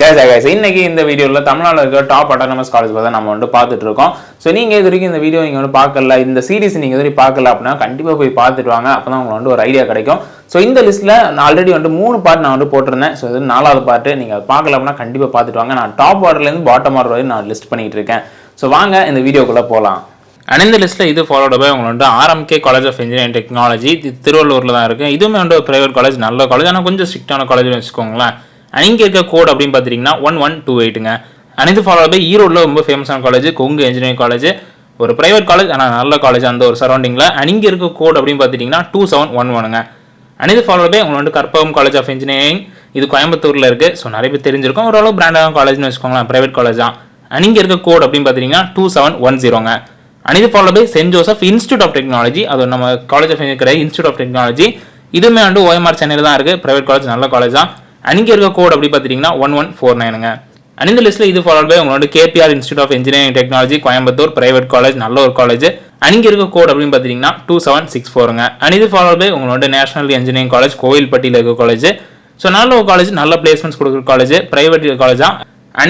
guys இன்னைக்கு இந்த வீடியோல தமிழ்நாட்டுல இருக்க டாப் அட்டானமஸ் காலேஜ் பத்தி நம்ம வந்து பார்த்துட்டு இருக்கோம். சோ நீங்க இதுவரைக்கும் இந்த வீடியோ நீங்க வந்து பார்க்கல, இந்த சீரிஸ் நீங்க இதுவரை பார்க்கல அப்படினா கண்டிப்பா போய் பார்த்துட்டு வாங்க. அப்பதான் உங்களுக்கு வந்து ஒரு ஐடியா கிடைக்கும். சோ இந்த லிஸ்ட்ல நான் ஆல்ரெடி வந்து 3 பார்ட் நான் வந்து போட்டுருந்தேன். சோ இது 4வது பார்ட். நீங்க பார்க்கல அப்படினா கண்டிப்பா பார்த்துட்டு வாங்க. நான் டாப் ஆர்டர்ல இருந்து பாட்டம் ஆர்டர் வரை நான் லிஸ்ட் பண்ணிட்டு இருக்கேன். சோ வாங்க இந்த வீடியோக்குள்ள போலாம். இந்த லிஸ்ட்ல இது ஃபாலோட் பை உங்களுக்கு RMK college of engineering technology, திருவள்ளூர்ல தான் இருக்கு. இதுவுமே வந்து ஒரு பிரைவேட் காலேஜ், நல்ல காலேஜ், ஆனால் கொஞ்சம் ஸ்ட்ரிக்டான காலேஜ்னு வச்சுக்கோங்களேன். இங்கே இருக்க கோட் அப்படின்னு பார்த்தீங்கன்னா 1128ங்க. இது ஃபாலோ பை ஈரோடில் ரொம்ப ஃபேமஸான காலேஜ் கொங்கு இன்ஜினியரிங் காலேஜ், ஒரு பிரைவேட் காலேஜ் ஆனால் நல்ல காலேஜ் அந்த ஒரு சரௌண்டிங்கில். இங்கே இருக்க கோட் அப்படின்னு பார்த்தீங்கன்னா 2711ங்க. இது ஃபாலோ பை உங்களுக்கு வந்து கற்பகம் காலேஜ் ஆஃப் இன்ஜினியரிங், இது கோயம்புத்தூரில் இருக்குது. ஸோ நிறைய பேர் தெரிஞ்சிருக்கும், ஓரளவு பிராண்டான காலேஜ்னு வச்சுக்கோங்களேன், பிரைவேட் காலேஜ் தான். இங்கே இருக்க கோட் அப்படின்னு பார்த்தீங்கன்னா 2710ங்க. இது follow by saint Joseph institute of technology, அது நம்ம college of institute of technology. இதுவுமே வந்து OMR சென்னையில் தான் இருக்குது, பிரைவேட் காலேஜ், நல்ல காலேஜ் தான். இங்கே இருக்க கோட் அப்படி பார்த்தீங்கன்னா 1149ங்க. இந்த லிஸ்ட்டில் இது ஃபாலோ பை உங்களோட KPR institute of engineering technology Coimbatore, private college, நல்ல ஒரு காலேஜ். இங்கே இருக்க கோட் அப்படின்னு பார்த்தீங்கன்னா 2764ங்க. இது ஃபாலோ பை உங்களோட நேஷனல் இன்ஜினியரிங் காலேஜ் கோவில்பட்டியில் இருக்க காலேஜ். ஸோ நல்ல ஒரு காலேஜ், நல்ல பிளேஸ்மெண்ட்ஸ் கொடுக்குற காலேஜ், பிரைவேட் காலேஜ் தான்.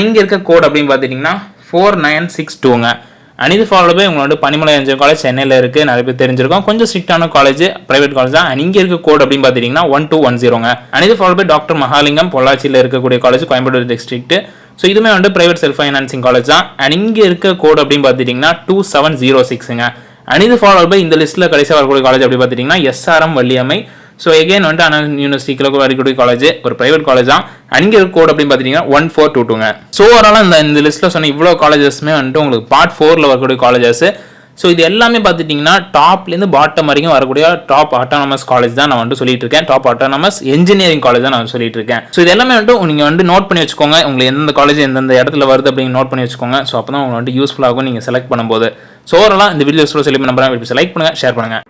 இங்கே இருக்க கோட் அப்படின்னு பார்த்தீங்கன்னா 4962ங்க. இது ஃபாலோ பை உங்களோட பனிமலை இன்ஜினியரிங் காலேஜ் சென்னையில் இருக்குது, நிறைய பேர் தெரிஞ்சிருக்கும், கொஞ்சம் ஸ்ட்ரிக்டான காலேஜ், பிரைவேட் காலேஜ் தான். இங்கே இருக்க கோட் அப்படின்னு பார்த்தீங்கன்னா 1210ங்க. இது ஃபாலோ பை டாக்டர் மகாலிங்கம் பொள்ளாச்சியில் இருக்கக்கூடிய காலேஜ், கோயம்புத்தூர் டிஸ்ட்ரிக்ட். ஸோ இதுவுமே வந்து பிரைவேட் செல்ஃப் ஃபைனான்சிங் காலேஜ் தான். இங்கே இருக்க கோட் அப்படின்னு பார்த்துட்டிங்கன்னா 2706ங்க. இது ஃபாலோ பை இந்த லிஸ்ட்டில் கடைசியாக வரக்கூடிய காலேஜ் அப்படி பார்த்துட்டிங்கன்னா SRM வள்ளியம்மை. ஸோ எகைன் வந்து அண்ணா யூனிவர்சிட்டிக்கு வரக்கூடிய காலேஜ், ஒரு பிரைவேட் காலேஜ் தான். இங்கே இருக்க கோட் அப்படின்னு பார்த்தீங்கன்னா 1422ங்க. ஸோ ஓவராலாக இந்த லிஸ்ட்டில் சொன்ன இவ்வளோ காலேஜஸ்மே வந்துட்டு உங்களுக்கு பார்ட் 4ல் வரக்கூடிய காலேஜஸ். ஸோ இது எல்லாமே பார்த்துட்டிங்கன்னா டாப்லேருந்து பாட்டம் வரைக்கும் வரக்கூடிய டாப் அட்டானமஸ் காலேஜ் தான் நான் வந்து சொல்லிட்டு இருக்கேன். டாப் அட்டானமஸ் இன்ஜினியரிங் காலேஜ் தான் நான் சொல்லிட்டு இருக்கேன். ஸோ இது எல்லாமே வந்துட்டு நீங்கள் வந்து நோட் பண்ணி வச்சுக்கோங்க, உங்களுக்கு எந்தெந்த காலேஜ் எந்தெந்த இடத்துல வருது அப்படின்னு நோட் பண்ணி வச்சுக்கோங்க. ஸோ அப்போ தான் உங்களுக்கு வந்து யூஸ்ஃபுல்லாகும் நீங்கள் செலக்ட் பண்ணும்போது. ஸோ ஓவராலாக இந்த வீடியோ செலக்ட் பண்ணுங்கள், லைக் பண்ணுங்கள், ஷேர் பண்ணுங்கள்.